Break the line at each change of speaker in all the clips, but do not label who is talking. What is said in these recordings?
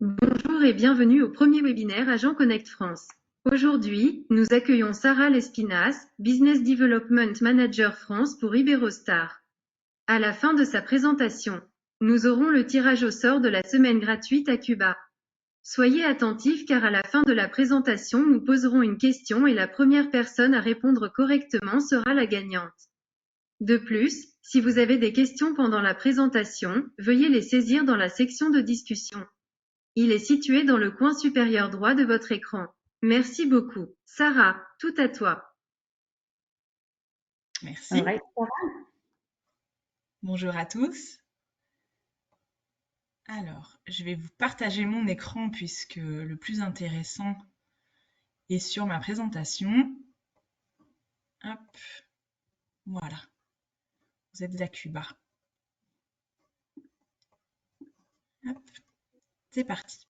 Bonjour et bienvenue au premier webinaire Agent Connect France. Aujourd'hui, nous accueillons Sarah Lespinasse, Business Development Manager France pour Iberostar. À la fin de sa présentation, nous aurons le tirage au sort de la semaine gratuite à Cuba. Soyez attentifs car à la fin de la présentation, nous poserons une question et la première personne à répondre correctement sera la gagnante. De plus, si vous avez des questions pendant la présentation, veuillez les saisir dans la section de discussion. Il est situé dans le coin supérieur droit de votre écran. Merci beaucoup. Sarah, tout à toi.
Merci.
All right.
Bonjour à tous. Alors, je vais vous partager mon écran puisque le plus intéressant est sur ma présentation. Hop, voilà. Vous êtes à Cuba. Hop, c'est parti.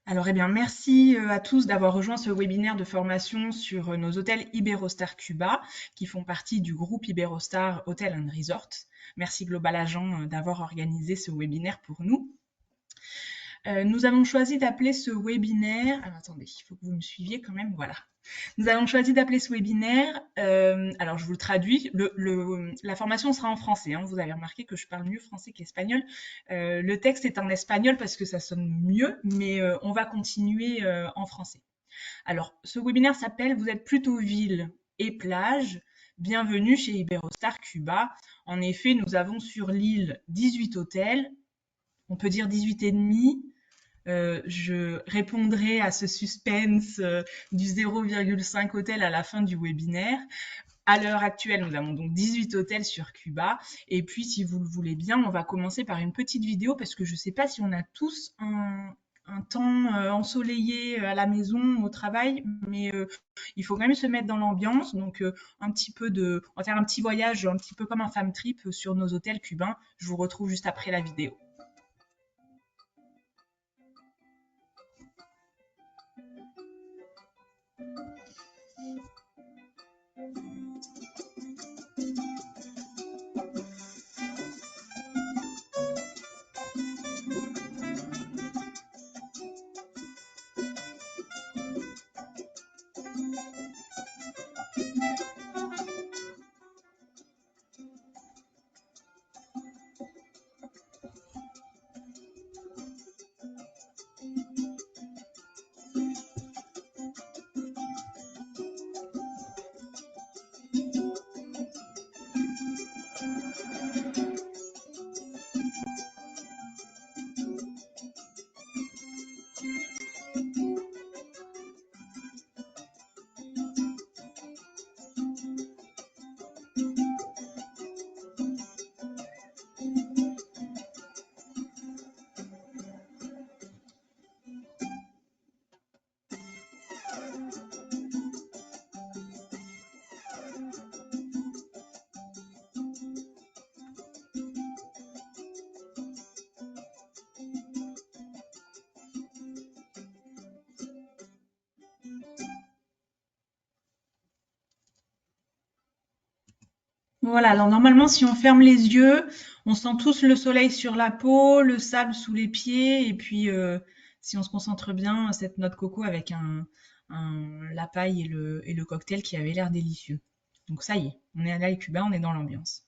Alors, eh bien, merci à tous d'avoir rejoint ce webinaire de formation sur nos hôtels Iberostar Cuba, qui font partie du groupe Iberostar Hotel & Resort. Merci Global Agent d'avoir organisé ce webinaire pour nous. Nous avons choisi d'appeler ce webinaire... Alors, attendez, il faut que vous me suiviez quand même, voilà. Nous avons choisi d'appeler ce webinaire, alors je vous le traduis, la formation sera en français, hein, vous avez remarqué que je parle mieux français qu'espagnol. Le texte est en espagnol parce que ça sonne mieux, mais on va continuer en français. Alors, ce webinaire s'appelle « Vous êtes plutôt ville et plage ». Bienvenue chez Iberostar Cuba. En effet, nous avons sur l'île 18 hôtels, on peut dire 18 et demi. Je répondrai à ce suspense du 0,5 hôtel à la fin du webinaire. À l'heure actuelle, nous avons donc 18 hôtels sur Cuba. Et puis, si vous le voulez bien, on va commencer par une petite vidéo parce que je ne sais pas si on a tous un temps ensoleillé à la maison, au travail, mais il faut quand même se mettre dans l'ambiance. Donc, on va faire un petit voyage, un petit peu comme un femme trip sur nos hôtels cubains. Je vous retrouve juste après la vidéo. Voilà, alors normalement, si on ferme les yeux, on sent tous le soleil sur la peau, le sable sous les pieds, et puis si on se concentre bien, cette noix de coco avec la paille et le cocktail qui avait l'air délicieux. Donc ça y est, on est à l'île Cuba, on est dans l'ambiance.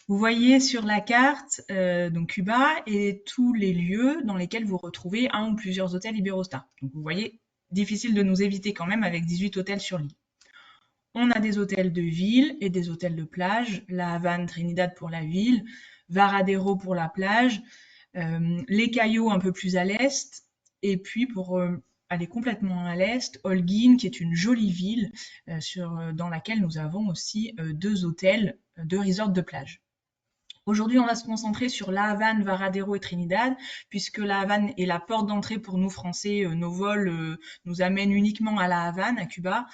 Vous voyez sur la carte donc Cuba et tous les lieux dans lesquels vous retrouvez un ou plusieurs hôtels Iberostar. Donc vous voyez, difficile de nous éviter quand même avec 18 hôtels sur l'île. On a des hôtels de ville et des hôtels de plage, La Havane, Trinidad pour la ville, Varadero pour la plage, Les Cayos un peu plus à l'est, et puis pour aller complètement à l'est, Holguín qui est une jolie ville dans laquelle nous avons aussi deux hôtels, deux resorts de plage. Aujourd'hui, on va se concentrer sur La Havane, Varadero et Trinidad, puisque La Havane est la porte d'entrée pour nous Français. Nos vols nous amènent uniquement à La Havane, à Cuba.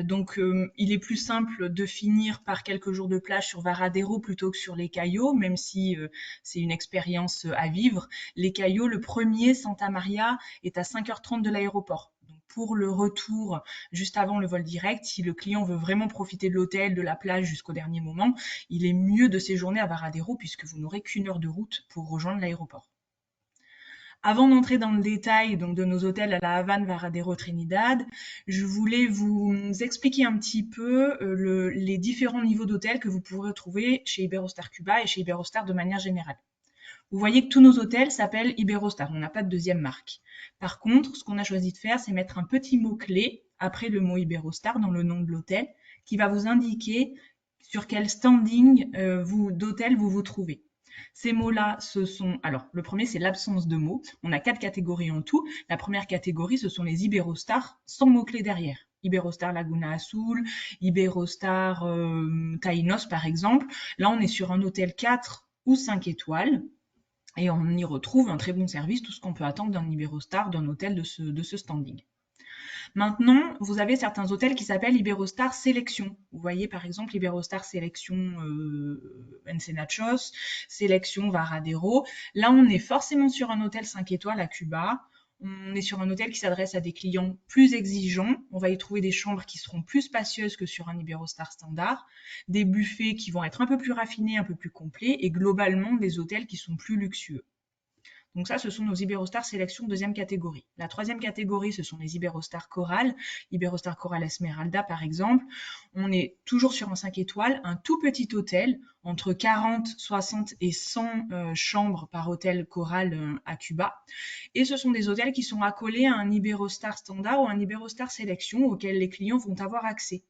Donc, il est plus simple de finir par quelques jours de plage sur Varadero plutôt que sur Les Cayos, même si c'est une expérience à vivre. Les Cayos, le premier, Santa Maria, est à 5h30 de l'aéroport. Pour le retour, juste avant le vol direct, si le client veut vraiment profiter de l'hôtel, de la plage jusqu'au dernier moment, il est mieux de séjourner à Varadero puisque vous n'aurez qu'une heure de route pour rejoindre l'aéroport. Avant d'entrer dans le détail donc, de nos hôtels à La Havane, Varadero, Trinidad, je voulais vous expliquer un petit peu les différents niveaux d'hôtels que vous pourrez trouver chez Iberostar Cuba et chez Iberostar de manière générale. Vous voyez que tous nos hôtels s'appellent Iberostar, on n'a pas de deuxième marque. Par contre, ce qu'on a choisi de faire, c'est mettre un petit mot-clé après le mot Iberostar dans le nom de l'hôtel qui va vous indiquer sur quel standing d'hôtel vous vous trouvez. Ces mots-là, ce sont... Alors, le premier, c'est l'absence de mots. On a 4 catégories en tout. La première catégorie, ce sont les Iberostar sans mots-clés derrière. Iberostar Laguna Azul, Iberostar Taínos, par exemple. Là, on est sur un hôtel 4 ou 5 étoiles. Et on y retrouve un très bon service, tout ce qu'on peut attendre d'un Iberostar, d'un hôtel de ce standing. Maintenant, vous avez certains hôtels qui s'appellent Iberostar Sélection. Vous voyez par exemple Iberostar Sélection Encenachos, Sélection Varadero. Là, on est forcément sur un hôtel 5 étoiles à Cuba. On est sur un hôtel qui s'adresse à des clients plus exigeants. On va y trouver des chambres qui seront plus spacieuses que sur un Iberostar standard, des buffets qui vont être un peu plus raffinés, un peu plus complets, et globalement des hôtels qui sont plus luxueux. Donc ça, ce sont nos Iberostar Sélection deuxième catégorie. La troisième catégorie, ce sont les Iberostar Coral, Iberostar Coral Esmeralda par exemple. On est toujours sur un 5 étoiles, un tout petit hôtel, entre 40, 60 et 100 chambres par hôtel Coral à Cuba. Et ce sont des hôtels qui sont accolés à un Iberostar Standard ou un Iberostar Sélection auquel les clients vont avoir accès.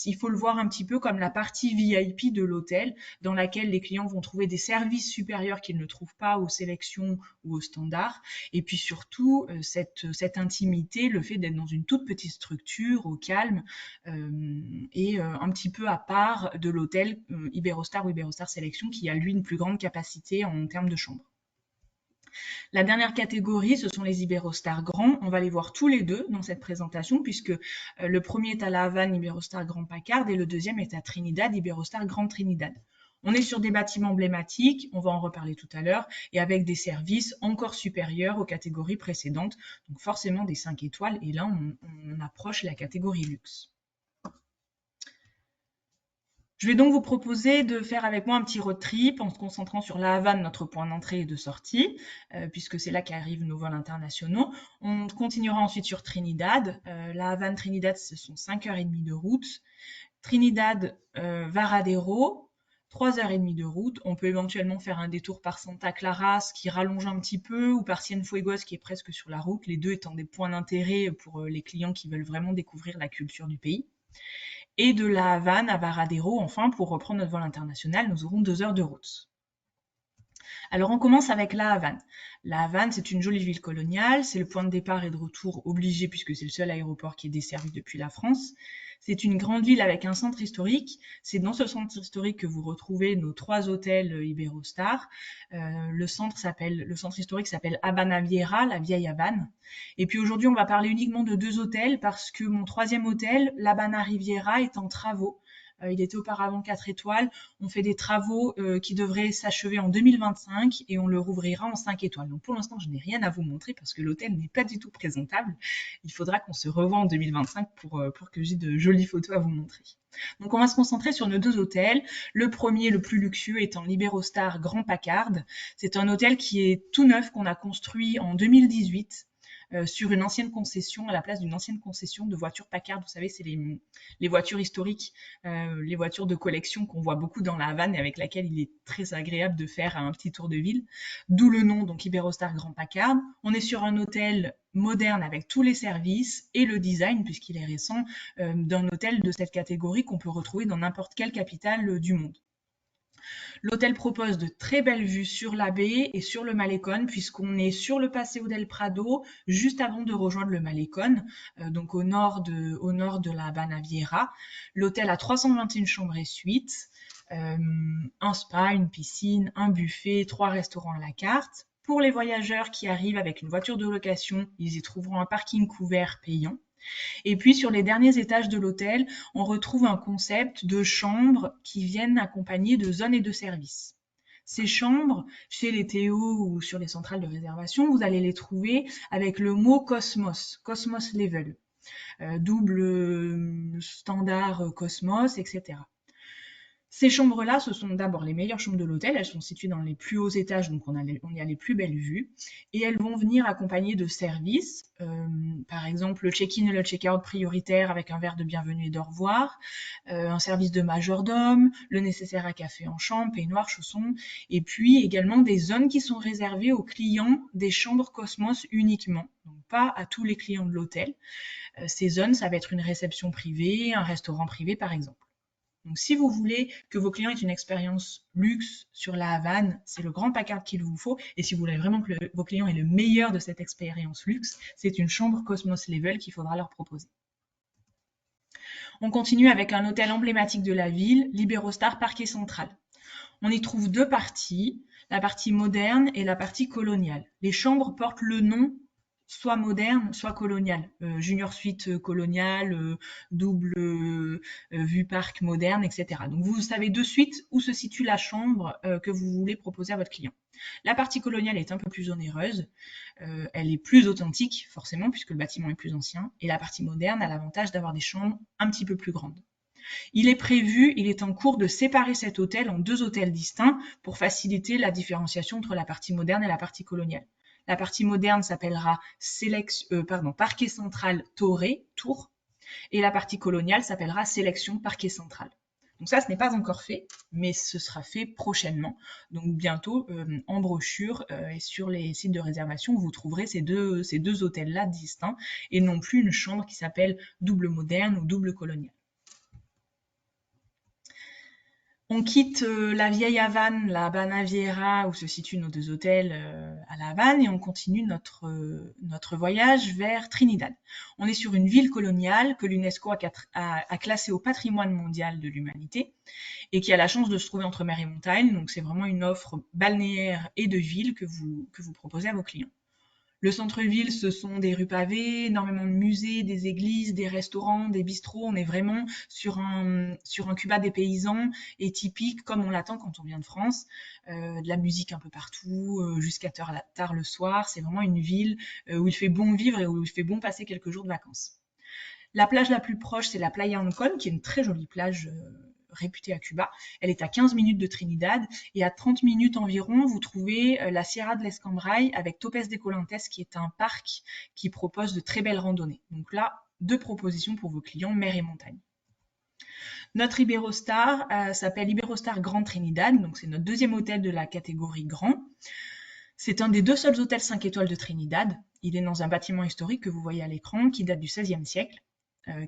Il faut le voir un petit peu comme la partie VIP de l'hôtel, dans laquelle les clients vont trouver des services supérieurs qu'ils ne trouvent pas aux sélections ou aux standards. Et puis surtout, cette intimité, le fait d'être dans une toute petite structure, au calme, et un petit peu à part de l'hôtel Iberostar ou Iberostar Sélection, qui a lui une plus grande capacité en termes de chambres. La dernière catégorie, ce sont les Iberostar Grands. On va les voir tous les deux dans cette présentation, puisque le premier est à La Havane, Iberostar Grand Packard, et le deuxième est à Trinidad, Iberostar Grand Trinidad. On est sur des bâtiments emblématiques, on va en reparler tout à l'heure, et avec des services encore supérieurs aux catégories précédentes, donc forcément des 5 étoiles, et là on approche la catégorie luxe. Je vais donc vous proposer de faire avec moi un petit road trip en se concentrant sur La Havane, notre point d'entrée et de sortie, puisque c'est là qu'arrivent nos vols internationaux. On continuera ensuite sur Trinidad. La Havane, Trinidad, ce sont 5h30 de route. Trinidad, Varadero, 3h30 de route. On peut éventuellement faire un détour par Santa Clara, ce qui rallonge un petit peu, ou par Cienfuegos, qui est presque sur la route, les deux étant des points d'intérêt pour les clients qui veulent vraiment découvrir la culture du pays. Et de La Havane à Varadero, enfin, pour reprendre notre vol international, nous aurons 2 heures de route. Alors on commence avec La Havane. La Havane, c'est une jolie ville coloniale, c'est le point de départ et de retour obligé puisque c'est le seul aéroport qui est desservi depuis la France. C'est une grande ville avec un centre historique. C'est dans ce centre historique que vous retrouvez nos 3 hôtels Iberostar. Le centre historique s'appelle Habana Vieja, la vieille Havane. Et puis aujourd'hui, on va parler uniquement de 2 hôtels parce que mon 3e hôtel, l'Habana Riviera, est en travaux. Il était auparavant 4 étoiles. On fait des travaux qui devraient s'achever en 2025 et on le rouvrira en 5 étoiles. Donc pour l'instant, je n'ai rien à vous montrer parce que l'hôtel n'est pas du tout présentable. Il faudra qu'on se revoie en 2025 pour que j'ai de jolies photos à vous montrer. Donc on va se concentrer sur nos 2 hôtels. Le premier, le plus luxueux, étant l'Iberostar Grand Packard. C'est un hôtel qui est tout neuf, qu'on a construit en 2018. Sur une ancienne concession, à la place d'une ancienne concession de voitures Packard. Vous savez, c'est les voitures historiques, les voitures de collection qu'on voit beaucoup dans la Havane et avec laquelle il est très agréable de faire un petit tour de ville. D'où le nom, donc Iberostar Grand Packard. On est sur un hôtel moderne avec tous les services et le design, puisqu'il est récent, d'un hôtel de cette catégorie qu'on peut retrouver dans n'importe quelle capitale du monde. L'hôtel propose de très belles vues sur la baie et sur le Malecón, puisqu'on est sur le Paseo del Prado, juste avant de rejoindre le Malecón, donc au nord de la Habana Vieja. L'hôtel a 321 chambres et suites, un spa, une piscine, un buffet, 3 restaurants à la carte. Pour les voyageurs qui arrivent avec une voiture de location, ils y trouveront un parking couvert payant. Et puis sur les derniers étages de l'hôtel, on retrouve un concept de chambres qui viennent accompagnées de zones et de services. Ces chambres, chez les Théo ou sur les centrales de réservation, vous allez les trouver avec le mot Cosmos, Cosmos Level, double standard Cosmos, etc. Ces chambres-là, ce sont d'abord les meilleures chambres de l'hôtel. Elles sont situées dans les plus hauts étages, donc on y a les plus belles vues. Et elles vont venir accompagnées de services, par exemple le check-in et le check-out prioritaire avec un verre de bienvenue et d'au revoir, un service de majordome, le nécessaire à café en chambre, peignoir, chaussons, et puis également des zones qui sont réservées aux clients des chambres Cosmos uniquement, donc pas à tous les clients de l'hôtel. Ces zones, ça va être une réception privée, un restaurant privé par exemple. Donc, si vous voulez que vos clients aient une expérience luxe sur la Havane, c'est le Grand Packard qu'il vous faut. Et si vous voulez vraiment que vos clients aient le meilleur de cette expérience luxe, c'est une chambre Cosmos Level qu'il faudra leur proposer. On continue avec un hôtel emblématique de la ville, l'Iberostar Parquet Central. On y trouve deux parties, la partie moderne et la partie coloniale. Les chambres portent le nom soit moderne, soit colonial. Junior suite coloniale, double vue parc moderne, etc. Donc vous savez de suite où se situe la chambre que vous voulez proposer à votre client. La partie coloniale est un peu plus onéreuse, elle est plus authentique forcément puisque le bâtiment est plus ancien, et la partie moderne a l'avantage d'avoir des chambres un petit peu plus grandes. Il est en cours de séparer cet hôtel en deux hôtels distincts pour faciliter la différenciation entre la partie moderne et la partie coloniale. La partie moderne s'appellera Parquet Central Torré, Tours, et la partie coloniale s'appellera Sélection Parquet Central. Donc ça, ce n'est pas encore fait, mais ce sera fait prochainement. Donc bientôt, en brochure et sur les sites de réservation, vous trouverez ces deux hôtels-là distincts, et non plus une chambre qui s'appelle double moderne ou double coloniale. On quitte la vieille Havane, la Habana Vieira, où se situent nos deux hôtels à la Havane, et on continue notre voyage vers Trinidad. On est sur une ville coloniale que l'UNESCO a classée au patrimoine mondial de l'humanité et qui a la chance de se trouver entre mer et montagne. Donc c'est vraiment une offre balnéaire et de ville que vous proposez à vos clients. Le centre-ville, ce sont des rues pavées, énormément de musées, des églises, des restaurants, des bistrots. On est vraiment sur un Cuba des paysans et typique comme on l'attend quand on vient de France. De la musique un peu partout, jusqu'à tard le soir. C'est vraiment une ville où il fait bon vivre et où il fait bon passer quelques jours de vacances. La plage la plus proche, c'est la Playa Ancon, qui est une très jolie plage réputée à Cuba. Elle est à 15 minutes de Trinidad, et à 30 minutes environ, vous trouvez la Sierra de l'Escambray avec Topes de Colantes, qui est un parc qui propose de très belles randonnées. Donc là, deux propositions pour vos clients, mer et montagne. Notre Iberostar s'appelle Iberostar Grand Trinidad, donc c'est notre deuxième hôtel de la catégorie Grand. C'est un des deux seuls hôtels 5 étoiles de Trinidad. Il est dans un bâtiment historique que vous voyez à l'écran, qui date du XVIe siècle,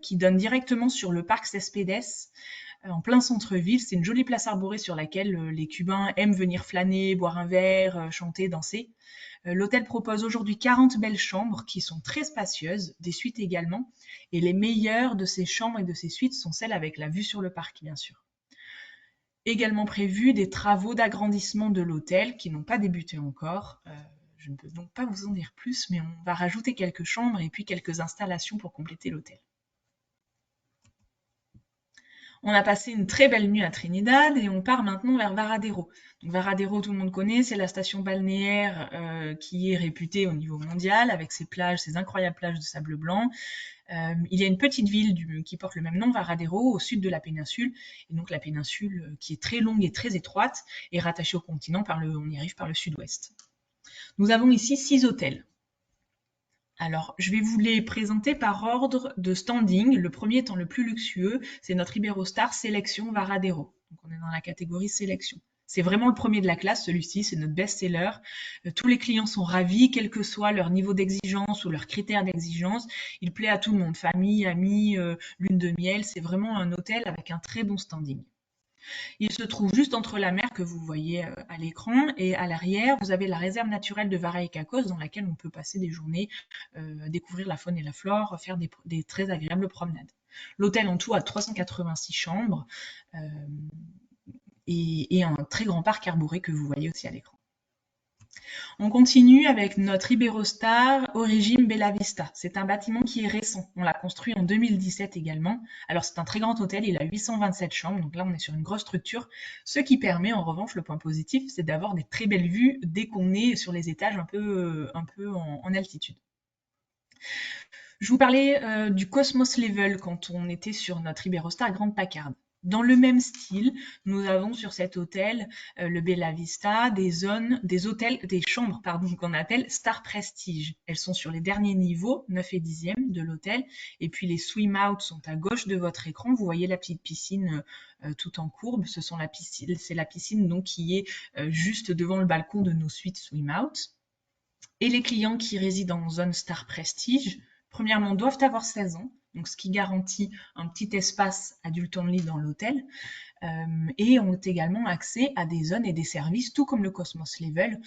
qui donne directement sur le parc Céspedes, en plein centre-ville. C'est une jolie place arborée sur laquelle les Cubains aiment venir flâner, boire un verre, chanter, danser. L'hôtel propose aujourd'hui 40 belles chambres qui sont très spacieuses, des suites également, et les meilleures de ces chambres et de ces suites sont celles avec la vue sur le parc, bien sûr. Également prévu des travaux d'agrandissement de l'hôtel qui n'ont pas débuté encore. Je ne peux donc pas vous en dire plus, mais on va rajouter quelques chambres et puis quelques installations pour compléter l'hôtel. On a passé une très belle nuit à Trinidad et on part maintenant vers Varadero. Donc Varadero, tout le monde connaît, c'est la station balnéaire qui est réputée au niveau mondial avec ses plages, ses incroyables plages de sable blanc. Il y a une petite ville qui porte le même nom, Varadero, au sud de la péninsule. Et donc la péninsule, qui est très longue et très étroite, est rattachée au continent, on y arrive par le sud-ouest. Nous avons ici 6 hôtels. Alors, je vais vous les présenter par ordre de standing. Le premier étant le plus luxueux, c'est notre Iberostar Sélection Varadero. Donc on est dans la catégorie sélection. C'est vraiment le premier de la classe, celui-ci, c'est notre best-seller. Tous les clients sont ravis, quel que soit leur niveau d'exigence ou leurs critères d'exigence. Il plaît à tout le monde, famille, amis, lune de miel. C'est vraiment un hôtel avec un très bon standing. Il se trouve juste entre la mer que vous voyez à l'écran, et à l'arrière, vous avez la réserve naturelle de Varaicacos dans laquelle on peut passer des journées, découvrir la faune et la flore, faire des très agréables promenades. L'hôtel en tout a 386 chambres et un très grand parc arboré que vous voyez aussi à l'écran. On continue avec notre Iberostar Origine Bella Vista. C'est un bâtiment qui est récent. On l'a construit en 2017 également. Alors c'est un très grand hôtel, il a 827 chambres, donc là on est sur une grosse structure. Ce qui permet, en revanche, le point positif, c'est d'avoir des très belles vues dès qu'on est sur les étages un peu en altitude. Je vous parlais du Cosmos Level quand on était sur notre Iberostar Grand Packard. Dans le même style, nous avons sur cet hôtel, le Bella Vista, des chambres qu'on appelle Star Prestige. Elles sont sur les derniers niveaux, 9 et 10e de l'hôtel, et puis les swim out sont à gauche de votre écran. Vous voyez la petite piscine tout en courbe. C'est la piscine donc qui est juste devant le balcon de nos suites swim out. Et les clients qui résident en zone Star Prestige, premièrement, doivent avoir 16 ans, donc ce qui garantit un petit espace adulte only dans l'hôtel, et ont également accès à des zones et des services, tout comme le Cosmos Level,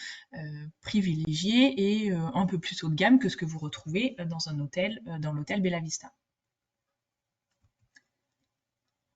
privilégiés et un peu plus haut de gamme que ce que vous retrouvez dans un hôtel, dans l'hôtel Bella Vista.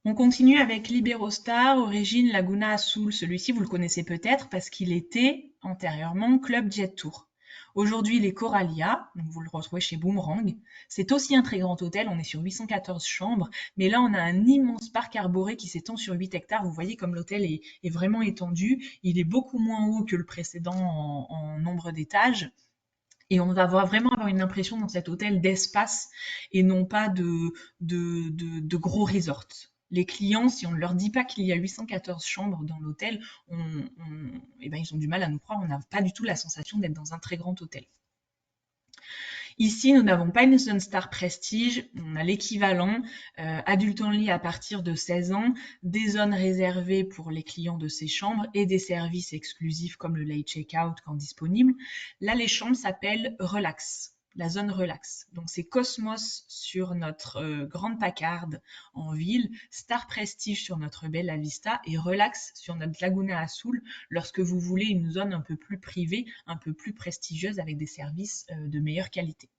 On continue avec l'Iberostar, origine Laguna Azul. Celui-ci, vous le connaissez peut-être parce qu'il était antérieurement Club Jet Tour. Aujourd'hui, il est Coralia, donc vous le retrouvez chez Boomerang. C'est aussi un très grand hôtel, on est sur 814 chambres, mais là on a un immense parc arboré qui s'étend sur 8 hectares. Vous voyez comme l'hôtel est vraiment étendu, il est beaucoup moins haut que le précédent en nombre d'étages. Et on va vraiment avoir une impression dans cet hôtel d'espace et non pas de gros resorts. Les clients, si on ne leur dit pas qu'il y a 814 chambres dans l'hôtel, ils ont du mal à nous croire. On n'a pas du tout la sensation d'être dans un très grand hôtel. Ici, nous n'avons pas une zone Star Prestige, on a l'équivalent, adulte only à partir de 16 ans, des zones réservées pour les clients de ces chambres et des services exclusifs comme le late check-out quand disponible. Là, les chambres s'appellent Relax, la zone Relax. Donc c'est Cosmos sur notre grande Packard en ville, Star Prestige sur notre Bella Vista et Relax sur notre Laguna Azul lorsque vous voulez une zone un peu plus privée, un peu plus prestigieuse avec des services de meilleure qualité.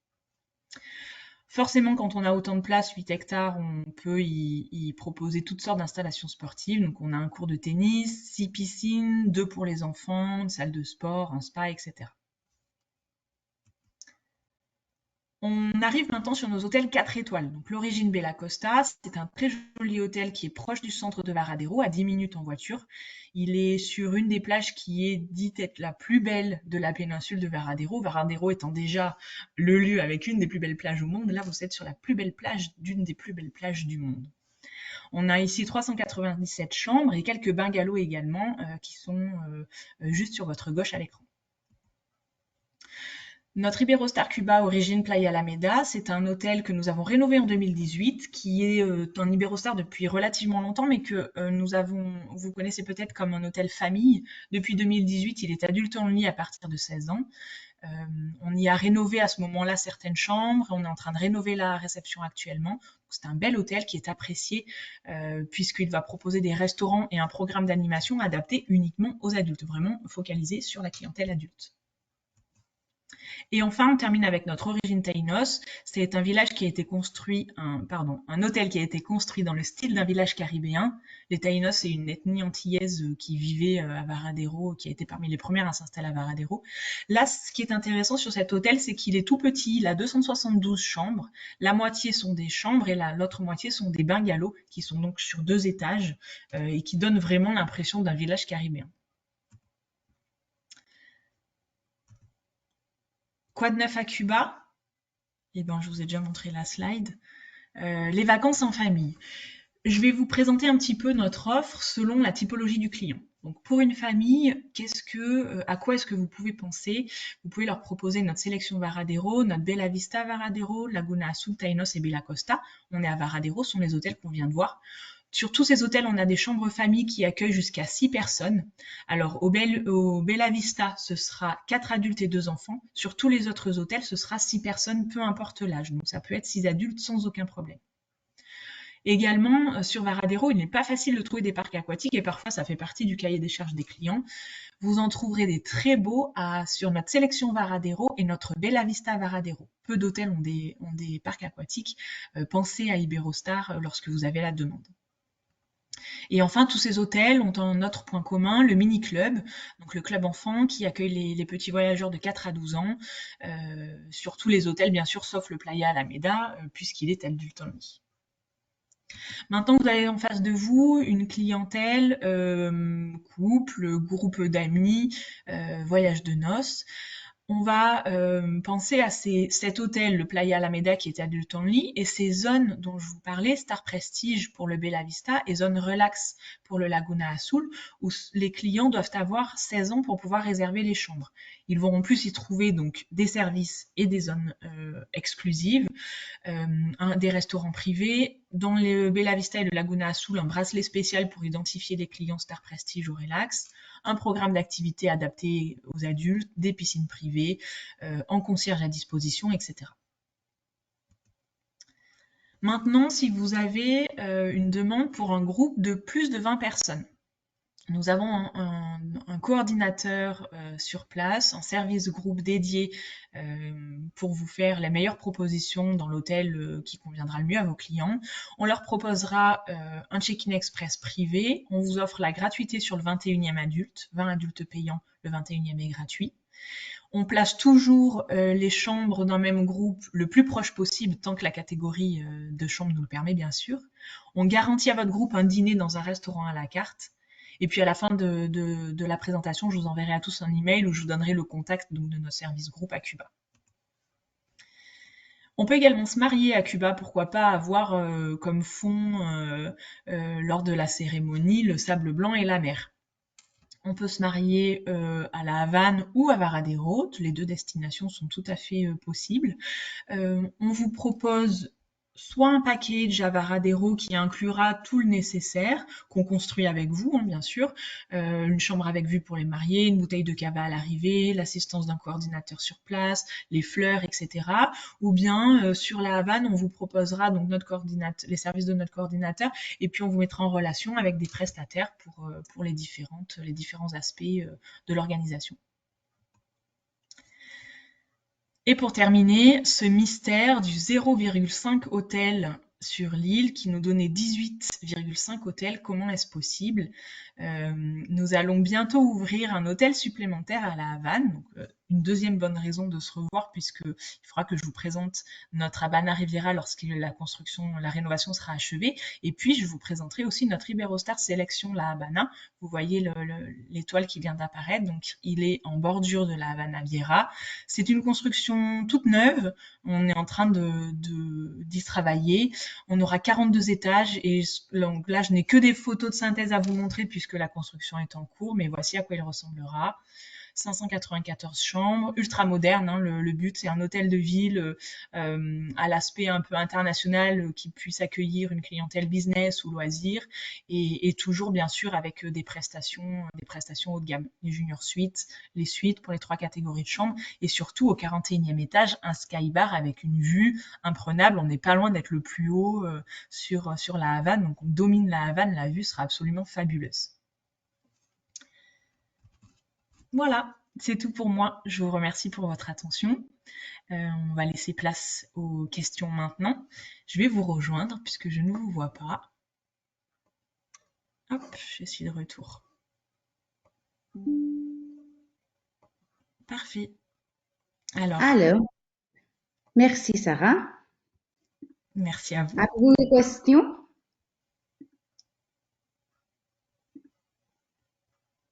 Forcément, quand on a autant de place, 8 hectares, on peut y proposer toutes sortes d'installations sportives. Donc on a un court de tennis, 6 piscines, 2 pour les enfants, une salle de sport, un spa, etc. On arrive maintenant sur nos hôtels 4 étoiles. Donc l'Origine Bella Costa, c'est un très joli hôtel qui est proche du centre de Varadero, à 10 minutes en voiture. Il est sur une des plages qui est dite être la plus belle de la péninsule de Varadero. Varadero étant déjà le lieu avec une des plus belles plages au monde. Là, vous êtes sur la plus belle plage d'une des plus belles plages du monde. On a ici 397 chambres et quelques bungalows également qui sont juste sur votre gauche à l'écran. Notre Iberostar Cuba origine Playa Alameda, c'est un hôtel que nous avons rénové en 2018, qui est un Iberostar depuis relativement longtemps, mais que vous connaissez peut-être comme un hôtel famille. Depuis 2018, il est adulte only à partir de 16 ans. On y a rénové à ce moment-là certaines chambres, on est en train de rénover la réception actuellement. C'est un bel hôtel qui est apprécié puisqu'il va proposer des restaurants et un programme d'animation adapté uniquement aux adultes, vraiment focalisé sur la clientèle adulte. Et enfin, on termine avec notre Origine Taïnos. C'est un village qui a été construit, un hôtel qui a été construit dans le style d'un village caribéen. Les Taïnos, c'est une ethnie antillaise qui vivait à Varadero, qui a été parmi les premières à s'installer à Varadero. Là, ce qui est intéressant sur cet hôtel, c'est qu'il est tout petit. Il a 272 chambres. La moitié sont des chambres et l'autre moitié sont des bungalows qui sont donc sur 2 étages et qui donnent vraiment l'impression d'un village caribéen. Quoi de neuf à Cuba? Eh ben, je vous ai déjà montré la slide. Les vacances en famille. Je vais vous présenter un petit peu notre offre selon la typologie du client. Donc pour une famille, à quoi est-ce que vous pouvez penser? Vous pouvez leur proposer notre sélection Varadero, notre Bella Vista Varadero, Laguna Azul, Taïnos et Bella Costa. On est à Varadero, ce sont les hôtels qu'on vient de voir. Sur tous ces hôtels, on a des chambres familles qui accueillent jusqu'à 6 personnes. Alors, au Bella Vista, ce sera 4 adultes et 2 enfants. Sur tous les autres hôtels, ce sera 6 personnes, peu importe l'âge. Donc, ça peut être 6 adultes sans aucun problème. Également, sur Varadero, il n'est pas facile de trouver des parcs aquatiques et parfois, ça fait partie du cahier des charges des clients. Vous en trouverez des très beaux sur notre sélection Varadero et notre Bella Vista Varadero. Peu d'hôtels ont des parcs aquatiques. Pensez à Iberostar lorsque vous avez la demande. Et enfin, tous ces hôtels ont un autre point commun, le mini-club, donc le club enfant qui accueille les petits voyageurs de 4 à 12 ans, sur tous les hôtels bien sûr, sauf le Playa Alameda, puisqu'il est adulte only. Maintenant, vous avez en face de vous une clientèle, couple, groupe d'amis, voyage de noces. on va penser à cet hôtel, le Playa Alameda, qui est adulte only, et ces zones dont je vous parlais, Star Prestige pour le Bella Vista et zone relax pour le Laguna Azul, où les clients doivent avoir 16 ans pour pouvoir réserver les chambres. Ils vont en plus y trouver donc des services et des zones exclusives, des restaurants privés. Dans le Bella Vista et le Laguna Azul, un bracelet spécial pour identifier les clients Star Prestige ou Relax, un programme d'activité adapté aux adultes, des piscines privées, en concierge à disposition, etc. Maintenant, si vous avez une demande pour un groupe de plus de 20 personnes, nous avons un coordinateur sur place, un service groupe dédié pour vous faire les meilleures propositions dans l'hôtel qui conviendra le mieux à vos clients. On leur proposera un check-in express privé. On vous offre la gratuité sur le 21e adulte, 20 adultes payants, le 21e est gratuit. On place toujours les chambres d'un même groupe le plus proche possible, tant que la catégorie de chambres nous le permet, bien sûr. On garantit à votre groupe un dîner dans un restaurant à la carte. Et puis à la fin de la présentation, je vous enverrai à tous un email où je vous donnerai le contact donc, de notre service groupe à Cuba. On peut également se marier à Cuba, pourquoi pas avoir comme fond lors de la cérémonie le sable blanc et la mer. On peut se marier à La Havane ou à Varadero, les deux destinations sont tout à fait possibles. On vous propose soit un package à Varadero qui inclura tout le nécessaire, qu'on construit avec vous, hein, bien sûr, une chambre avec vue pour les mariés, une bouteille de cava à l'arrivée, l'assistance d'un coordinateur sur place, les fleurs, etc. Ou bien sur La Havane, on vous proposera donc les services de notre coordinateur, et puis on vous mettra en relation avec des prestataires pour les différents aspects de l'organisation. Et pour terminer, ce mystère du 0,5 hôtel sur l'île qui nous donnait 18,5 hôtels, comment est-ce possible? Nous allons bientôt ouvrir un hôtel supplémentaire à La Havane, donc une deuxième bonne raison de se revoir puisqu'il faudra que je vous présente notre Habana Riviera lorsque la rénovation sera achevée. Et puis, je vous présenterai aussi notre Iberostar Sélection La Habana. Vous voyez l'étoile qui vient d'apparaître, donc il est en bordure de la Habana Viera. C'est une construction toute neuve, on est en train d'y travailler. On aura 42 étages et donc là, je n'ai que des photos de synthèse à vous montrer puisque la construction est en cours, mais voici à quoi il ressemblera. 594 chambres, ultra moderne, hein, le but c'est un hôtel de ville à l'aspect un peu international qui puisse accueillir une clientèle business ou loisirs et toujours bien sûr avec des prestations haut de gamme, les junior suites, les suites pour les 3 catégories de chambres et surtout au 41e étage un sky bar avec une vue imprenable, on n'est pas loin d'être le plus haut sur la Havane, donc on domine la Havane, la vue sera absolument fabuleuse. Voilà, c'est tout pour moi. Je vous remercie pour votre attention. On va laisser place aux questions maintenant. Je vais vous rejoindre puisque je ne vous vois pas. Hop, je suis de retour. Parfait.
Alors, merci Sarah.
Merci à vous.
Avez-vous des questions?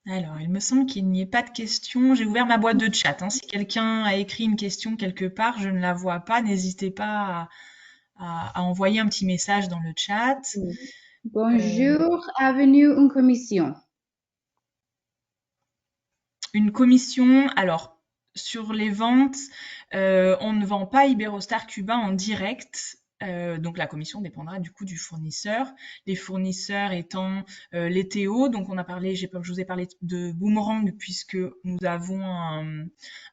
Alors, il me semble qu'il n'y ait pas de questions. J'ai ouvert ma boîte de chat. Hein. Si quelqu'un a écrit une question quelque part, je ne la vois pas. N'hésitez pas à envoyer un petit message dans le chat.
Bonjour, avenue une commission.
Une commission, alors, sur les ventes, on ne vend pas Iberostar Cuba en direct. Donc la commission dépendra du coup du fournisseur. Les fournisseurs étant les Théo, donc je vous ai parlé de Boomerang puisque nous avons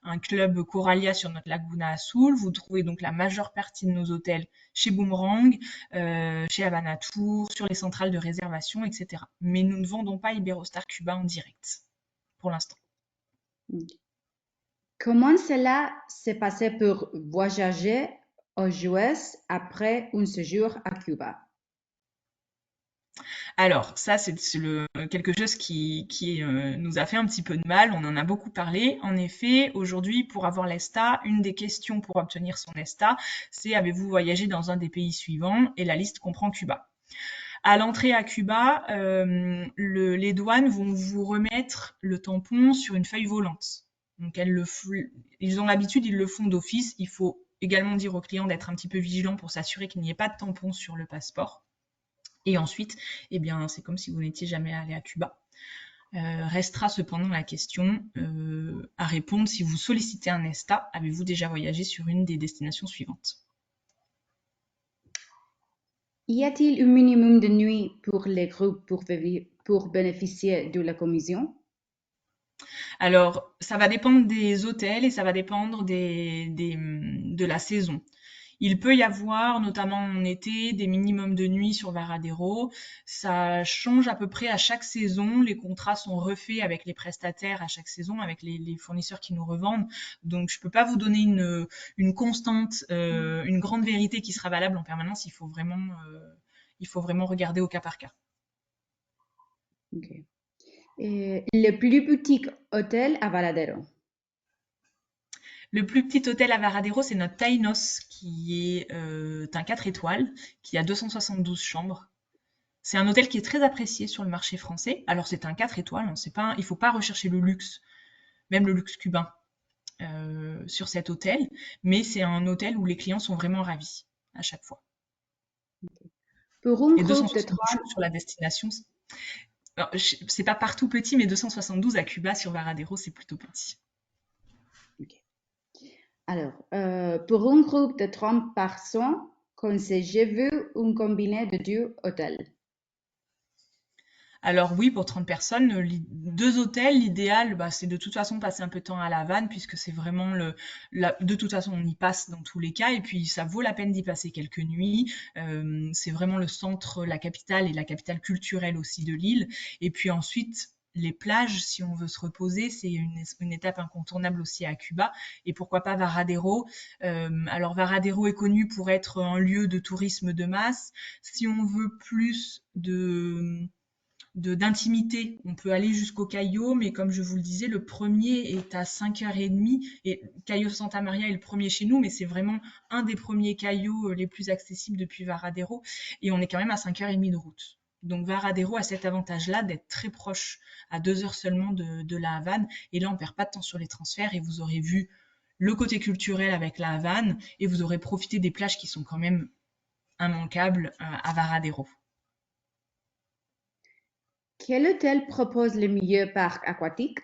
un club Coralia sur notre Laguna Azul. Vous trouvez donc la majeure partie de nos hôtels chez Boomerang, chez Havana Tour, sur les centrales de réservation, etc. Mais nous ne vendons pas Iberostar Cuba en direct pour l'instant.
Comment cela s'est passé pour voyager aux US après un séjour à Cuba?
Alors, ça, c'est quelque chose qui nous a fait un petit peu de mal. On en a beaucoup parlé. En effet, aujourd'hui, pour avoir l'ESTA, une des questions pour obtenir son ESTA, c'est avez-vous voyagé dans un des pays suivants? Et la liste comprend Cuba. À l'entrée à Cuba, les douanes vont vous remettre le tampon sur une feuille volante. Donc ils ont l'habitude, ils le font d'office. Il faut également dire aux clients d'être un petit peu vigilants pour s'assurer qu'il n'y ait pas de tampon sur le passeport. Et ensuite, eh bien, c'est comme si vous n'étiez jamais allé à Cuba. Restera cependant la question à répondre: si vous sollicitez un ESTA, avez-vous déjà voyagé sur une des destinations suivantes?
Y a-t-il un minimum de nuits pour les groupes pour bénéficier de la commission?
Alors, ça va dépendre des hôtels et ça va dépendre de la saison. Il peut y avoir, notamment en été, des minimums de nuits sur Varadero. Ça change à peu près à chaque saison. Les contrats sont refaits avec les prestataires à chaque saison, avec les fournisseurs qui nous revendent. Donc, je peux pas vous donner une constante, une grande vérité qui sera valable en permanence. Il faut vraiment regarder au cas par cas.
Ok. Et le plus petit hôtel à Varadero.
Le plus petit hôtel à Varadero, c'est notre Tainos, qui est un 4 étoiles, qui a 272 chambres. C'est un hôtel qui est très apprécié sur le marché français. Alors c'est un 4 étoiles, il ne faut pas rechercher le luxe, même le luxe cubain, sur cet hôtel, mais c'est un hôtel où les clients sont vraiment ravis à chaque fois.
Pour un
Et
groupe de
272 chambres
30,
sur la destination, c'est pas partout petit, mais 272 à Cuba sur Varadero, c'est plutôt petit.
alors, pour un groupe de 30 personnes, conseillez-vous un combiné de 2 hôtels?
Alors oui, pour 30 personnes, 2 hôtels, l'idéal, c'est de toute façon passer un peu de temps à La Havane, puisque c'est vraiment de toute façon, on y passe dans tous les cas, et puis ça vaut la peine d'y passer quelques nuits. C'est vraiment le centre, la capitale et la capitale culturelle aussi de l'île. Et puis ensuite, les plages, si on veut se reposer, c'est une étape incontournable aussi à Cuba. Et pourquoi pas Varadero? Alors Varadero est connu pour être un lieu de tourisme de masse. Si on veut plus d'intimité, on peut aller jusqu'au Cayo, mais comme je vous le disais, le premier est à 5h30 et Cayo Santa Maria est le premier chez nous, mais c'est vraiment un des premiers cayos les plus accessibles depuis Varadero et on est quand même à 5h30 de route. Donc Varadero a cet avantage-là d'être très proche, à 2 heures seulement de La Havane, et là on perd pas de temps sur les transferts et vous aurez vu le côté culturel avec La Havane et vous aurez profité des plages qui sont quand même immanquables à Varadero.
Quel hôtel propose le meilleur parc aquatique?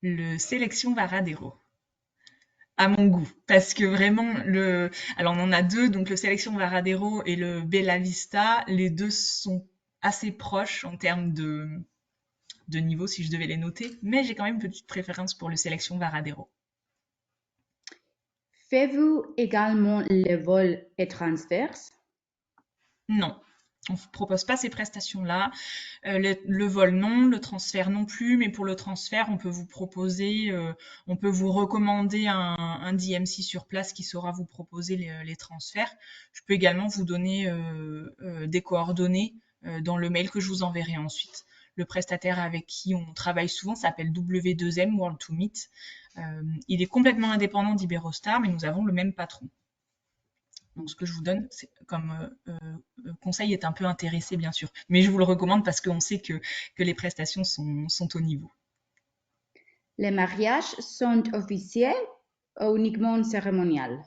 Le Sélection Varadero. À mon goût, parce que vraiment alors on en a deux, donc le Sélection Varadero et le Bella Vista, les deux sont assez proches en termes de niveau si je devais les noter, mais j'ai quand même une petite préférence pour le Sélection Varadero.
Faites-vous également les vols et transferts?
Non, on ne propose pas ces prestations-là. Le vol non, le transfert non plus, mais pour le transfert, on peut vous proposer, on peut vous recommander un DMC sur place qui saura vous proposer les transferts. Je peux également vous donner des coordonnées dans le mail que je vous enverrai ensuite. Le prestataire avec qui on travaille souvent s'appelle W2M, World to Meet. Il est complètement indépendant d'Iberostar, mais nous avons le même patron. Donc ce que je vous donne comme conseil est un peu intéressé bien sûr, mais je vous le recommande parce qu'on sait que les prestations sont au niveau.
Les mariages sont officiels ou uniquement cérémoniaux?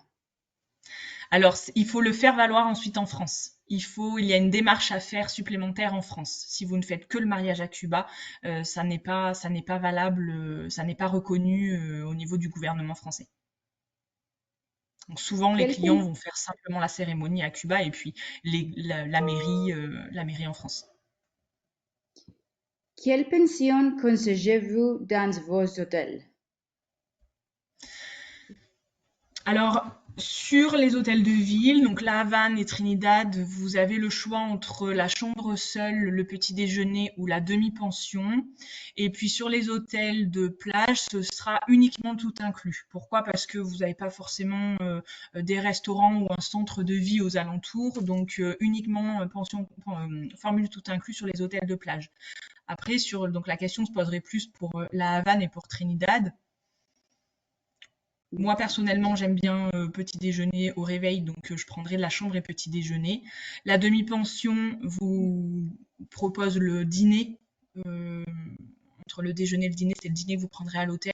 Alors il faut le faire valoir ensuite en France. Il y a une démarche à faire supplémentaire en France. Si vous ne faites que le mariage à Cuba, ça n'est pas valable, ça n'est pas reconnu au niveau du gouvernement français. Donc souvent, les
Quelle,
clients vont faire simplement la cérémonie à Cuba et puis la mairie en France.
quelle pension conseillez-vous dans vos hôtels?
Alors, sur les hôtels de ville, donc La Havane et Trinidad, vous avez le choix entre la chambre seule, le petit déjeuner ou la demi-pension. Et puis sur les hôtels de plage, ce sera uniquement tout inclus. Pourquoi? Parce que vous n'avez pas forcément des restaurants ou un centre de vie aux alentours, donc uniquement formule tout inclus sur les hôtels de plage. Après, donc la question se poserait plus pour La Havane et pour Trinidad. Moi, personnellement, j'aime bien petit déjeuner au réveil, donc je prendrai de la chambre et petit déjeuner. La demi-pension vous propose le dîner entre le déjeuner et le dîner, c'est le dîner que vous prendrez à l'hôtel.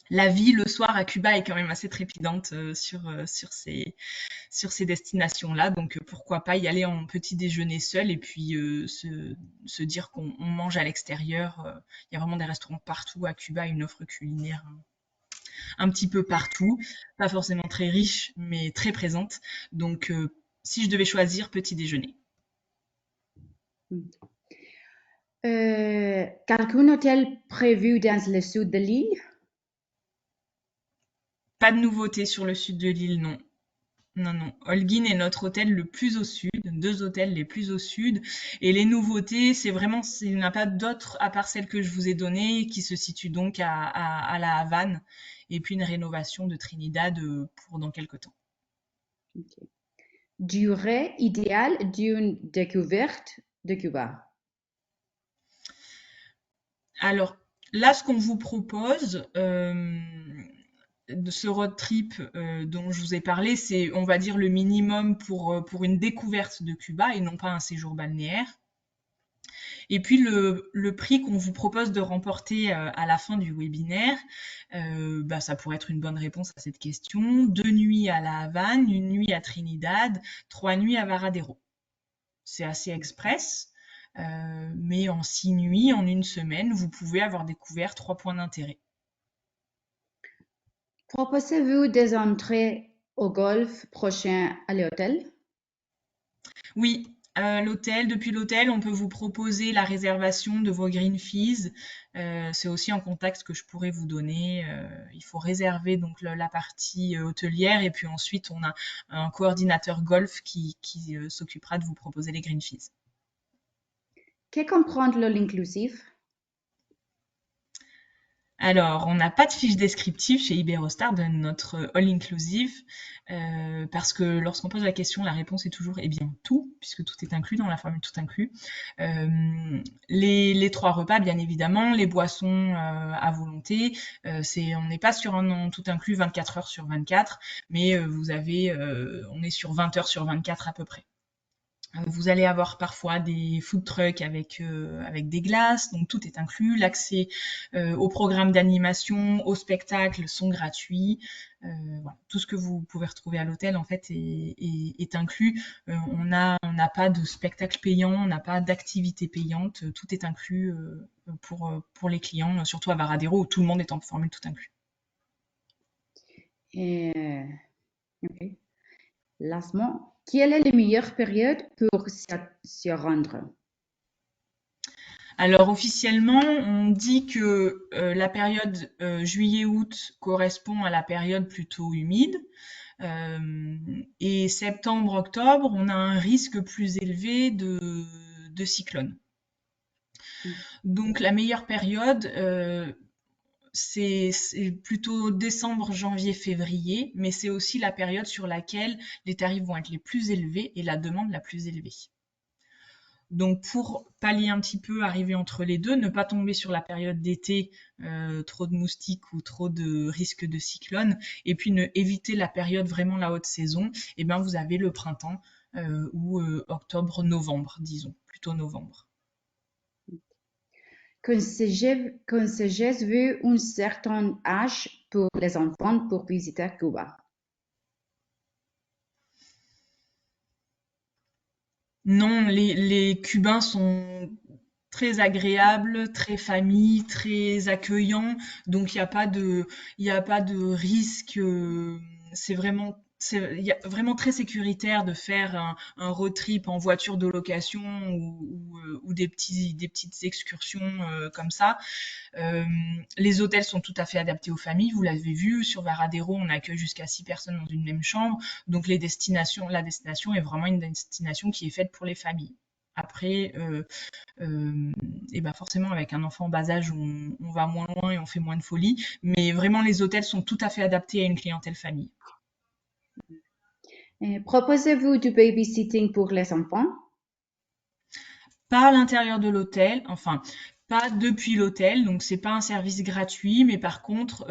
La vie le soir à Cuba est quand même assez trépidante sur ces destinations-là. Donc, pourquoi pas y aller en petit déjeuner seul et puis se dire qu'on mange à l'extérieur. Il y a vraiment des restaurants partout à Cuba, une offre culinaire un petit peu partout. Pas forcément très riche, mais très présente. Donc, si je devais choisir, petit déjeuner.
Quelqu'un hôtel prévu dans le sud de l'île?
Pas de nouveauté sur le sud de l'île, non. Non, non. Holguín est notre hôtel le plus au sud, 2 hôtels les plus au sud. Et les nouveautés, c'est vraiment, il n'y en a pas d'autres à part celles que je vous ai données, qui se situent donc à La Havane. Et puis une rénovation de Trinidad pour dans quelques temps.
Okay. Durée idéale d'une découverte de Cuba?
Alors, là, ce qu'on vous propose, de ce road trip dont je vous ai parlé, c'est, on va dire, le minimum pour une découverte de Cuba et non pas un séjour balnéaire. Et puis le prix qu'on vous propose de remporter à la fin du webinaire, ça pourrait être une bonne réponse à cette question. 2 nuits à La Havane, 1 nuit à Trinidad, 3 nuits à Varadero. C'est assez express, mais en 6 nuits, en 1 semaine, vous pouvez avoir découvert 3 points d'intérêt.
Proposez-vous des entrées au golf prochain à l'hôtel?
Oui, depuis l'hôtel, on peut vous proposer la réservation de vos green fees. C'est aussi un contact que je pourrais vous donner. Il faut réserver donc la partie hôtelière et puis ensuite on a un coordinateur golf qui s'occupera de vous proposer les green fees.
Que comprend l'all-inclusif?
Alors, on n'a pas de fiche descriptive chez Iberostar de notre all-inclusive, parce que lorsqu'on pose la question, la réponse est toujours, eh bien, tout, puisque tout est inclus dans la formule tout inclus. Les 3 repas, bien évidemment, les boissons à volonté. On n'est pas sur un tout inclus 24 heures sur 24, mais on est sur 20 heures sur 24 à peu près. Vous allez avoir parfois des food trucks avec des glaces, donc tout est inclus. L'accès au programme d'animation, au spectacle sont gratuits. Voilà. Tout ce que vous pouvez retrouver à l'hôtel en fait est inclus. On n'a pas de spectacle payant, on n'a pas d'activité payante. Tout est inclus pour les clients, surtout à Varadero où tout le monde est en formule tout inclus.
Ok. Lancement. Quelle est la meilleure période pour s'y rendre?
Alors officiellement, on dit que la période juillet-août correspond à la période plutôt humide. Et septembre-octobre, on a un risque plus élevé de cyclone. Donc la meilleure période, c'est plutôt décembre, janvier, février, mais c'est aussi la période sur laquelle les tarifs vont être les plus élevés et la demande la plus élevée. Donc pour pallier un petit peu, arriver entre les deux, ne pas tomber sur la période d'été, trop de moustiques ou trop de risques de cyclone, et puis éviter la période vraiment la haute saison, et bien vous avez le printemps ou octobre-novembre, disons, plutôt novembre.
Conseillez-vous un certain âge pour les enfants pour visiter Cuba?
Non, les Cubains sont très agréables, très famille, très accueillants, donc il y a pas de risque. Il y a vraiment très sécuritaire de faire un road trip en voiture de location ou des petites excursions comme ça. Les hôtels sont tout à fait adaptés aux familles, vous l'avez vu, sur Varadero, on accueille jusqu'à 6 personnes dans une même chambre, donc la destination est vraiment une destination qui est faite pour les familles. Après, forcément, avec un enfant en bas âge, on va moins loin et on fait moins de folie, mais vraiment, les hôtels sont tout à fait adaptés à une clientèle famille.
Proposez-vous du babysitting pour les enfants?
Pas à l'intérieur de l'hôtel, enfin, pas depuis l'hôtel, donc c'est pas un service gratuit, mais par contre,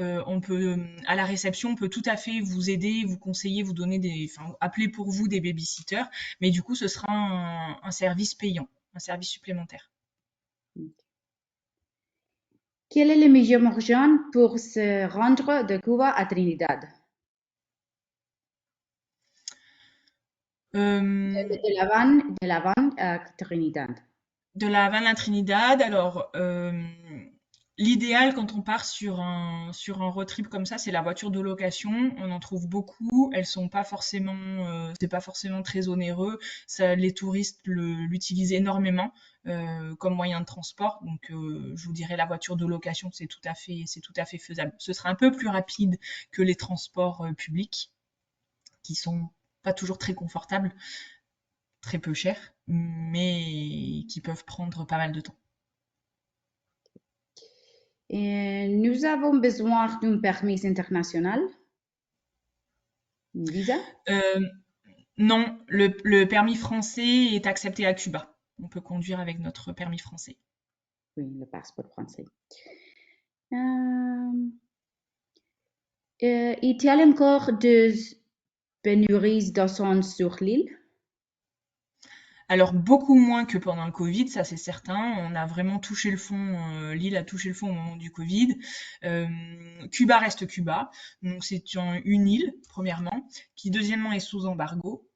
à la réception, on peut tout à fait vous aider, vous conseiller, vous donner appeler pour vous des babysitters, mais du coup, ce sera un service payant, un service supplémentaire.
Quel est le meilleur moyen pour se rendre de Cuba à Trinidad?
Euh,
De La Havane à Trinidad.
de la Havane à Trinidad, alors l'idéal quand on part sur un road trip comme ça, c'est la voiture de location. On en trouve beaucoup. Elles sont pas forcément, c'est pas forcément très onéreux. Ça, les touristes l'utilisent énormément comme moyen de transport. Donc, je vous dirais la voiture de location, c'est tout à fait faisable. Ce sera un peu plus rapide que les transports publics, qui sont pas toujours très confortables, très peu chers, mais qui peuvent prendre pas mal de temps.
Et nous avons besoin d'un permis international, un visa.
Euh, Non, le permis français est accepté à Cuba. On peut conduire avec notre permis français.
Oui, le passeport français. Euh, y a-t-il encore des pénuries d'essence sur l'île?
Alors beaucoup moins que pendant le Covid, ça c'est certain. On a vraiment touché le fond, l'île a touché le fond au moment du Covid. Euh, Cuba reste Cuba, donc c'est une île premièrement, qui deuxièmement est sous embargo.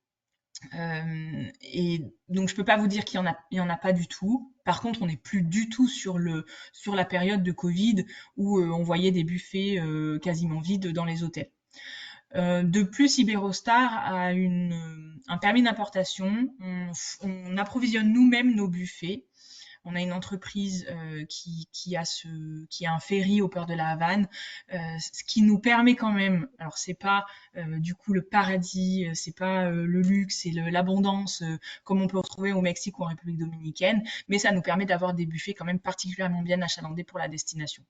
Et donc je peux pas vous dire il y en a pas du tout. Par contre, on n'est plus du tout sur la période de Covid où on voyait des buffets quasiment vides dans les hôtels. De plus, Iberostar a un permis d'importation. On approvisionne nous-mêmes nos buffets. On a une entreprise qui a un ferry au port de la Havane, ce qui nous permet quand même, alors c'est pas du coup le paradis, c'est pas le luxe et l'abondance comme on peut retrouver au Mexique ou en République dominicaine, mais ça nous permet d'avoir des buffets quand même particulièrement bien achalandés pour la destination.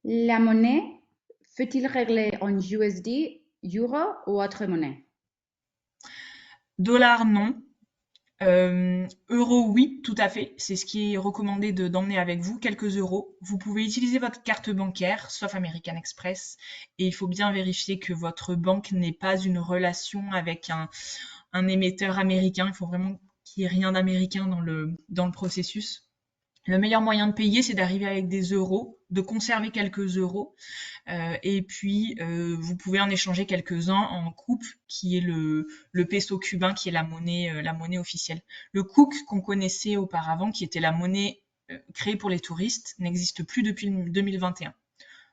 La monnaie, faut-il régler en USD, euro ou autre monnaie?
Dollar, non. Euros, oui, tout à fait. C'est ce qui est recommandé d'emmener avec vous, quelques euros. Vous pouvez utiliser votre carte bancaire, sauf American Express, et il faut bien vérifier que votre banque n'ait pas une relation avec un émetteur américain. Il faut vraiment qu'il n'y ait rien d'américain dans le processus. Le meilleur moyen de payer, c'est d'arriver avec des euros, de conserver quelques euros, et puis vous pouvez en échanger quelques-uns en coupe, qui est le peso cubain, qui est la monnaie officielle. Le cook qu'on connaissait auparavant, qui était la monnaie créée pour les touristes, n'existe plus depuis 2021.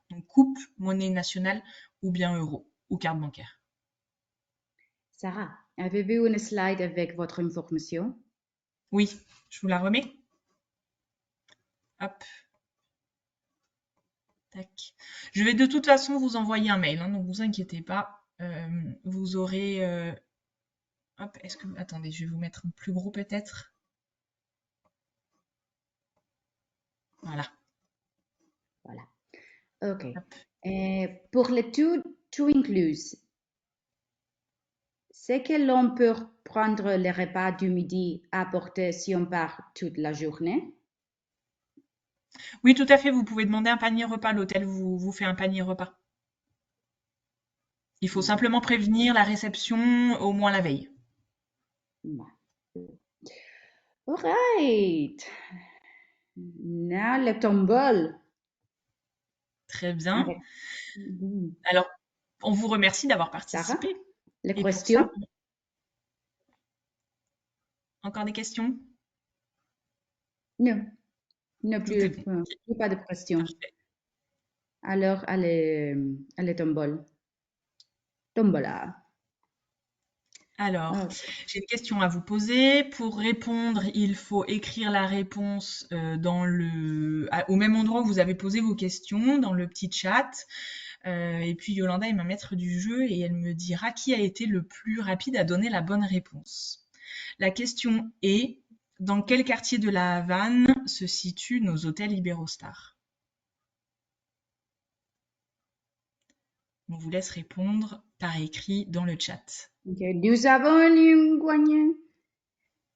Donc coupe, monnaie nationale, ou bien euro, ou carte bancaire.
Sarah, avez-vous une slide avec votre information?
Oui, je vous la remets. Hop. Tac. Je vais de toute façon vous envoyer un mail, hein, donc vous inquiétez pas. Vous aurez. Hop, est-ce que. Attendez, je vais vous mettre en plus gros peut-être. Voilà.
Voilà. OK.
Hop.
Pour les tout inclus, c'est que l'on peut prendre les repas du midi à porter si on part toute la journée?
Oui, tout à fait, vous pouvez demander un panier repas. L'hôtel vous fait un panier repas. Il faut simplement prévenir la réception au moins la veille.
All right. Now le tombole.
Très bien.
Avec
Alors, on vous remercie d'avoir
Sarah,
participé.
les
Et pour ça,
questions?
encore des questions?
Non, non
Tout est
plus,
bon.
plus pas de questions.
Parfait.
Alors, allez tombole. Tombola.
Alors,
Ok.
j'ai une question à vous poser. Pour répondre, il faut écrire la réponse au même endroit où vous avez posé vos questions, dans le petit chat. Et puis Yolanda est ma maître du jeu et elle me dira qui a été le plus rapide à donner la bonne réponse. La question est, dans quel quartier de la Havane se situent nos hôtels Iberostar? On vous laisse répondre par écrit dans le chat.
Ok, nous avons un gagnant.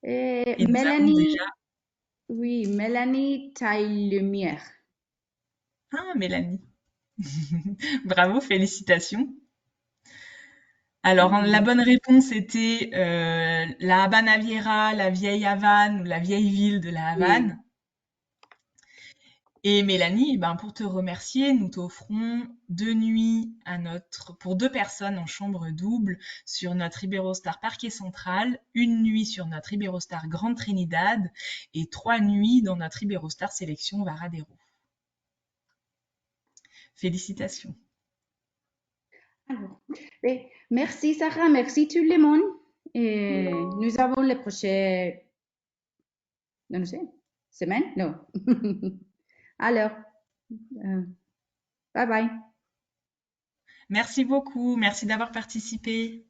Et nous avons déjà...
Mélanie, oui, Mélanie Taille-Lumière.
Ah, Mélanie. Bravo, félicitations. Alors, la bonne réponse était la Habanaviera, la vieille Havane ou la vieille ville de la
Oui,
Havane. Et Mélanie, ben, pour te remercier, nous t'offrons 2 nuits pour 2 personnes en chambre double sur notre Iberostar Parquet Central, 1 nuit sur notre Iberostar Grande Trinidad et 3 nuits dans notre Iberostar Sélection Varadero. Félicitations.
Alors, merci Sarah, merci tout le monde. Et nous avons les prochaines, non sais, semaines? Non. Alors, bye bye.
Merci beaucoup, merci d'avoir participé.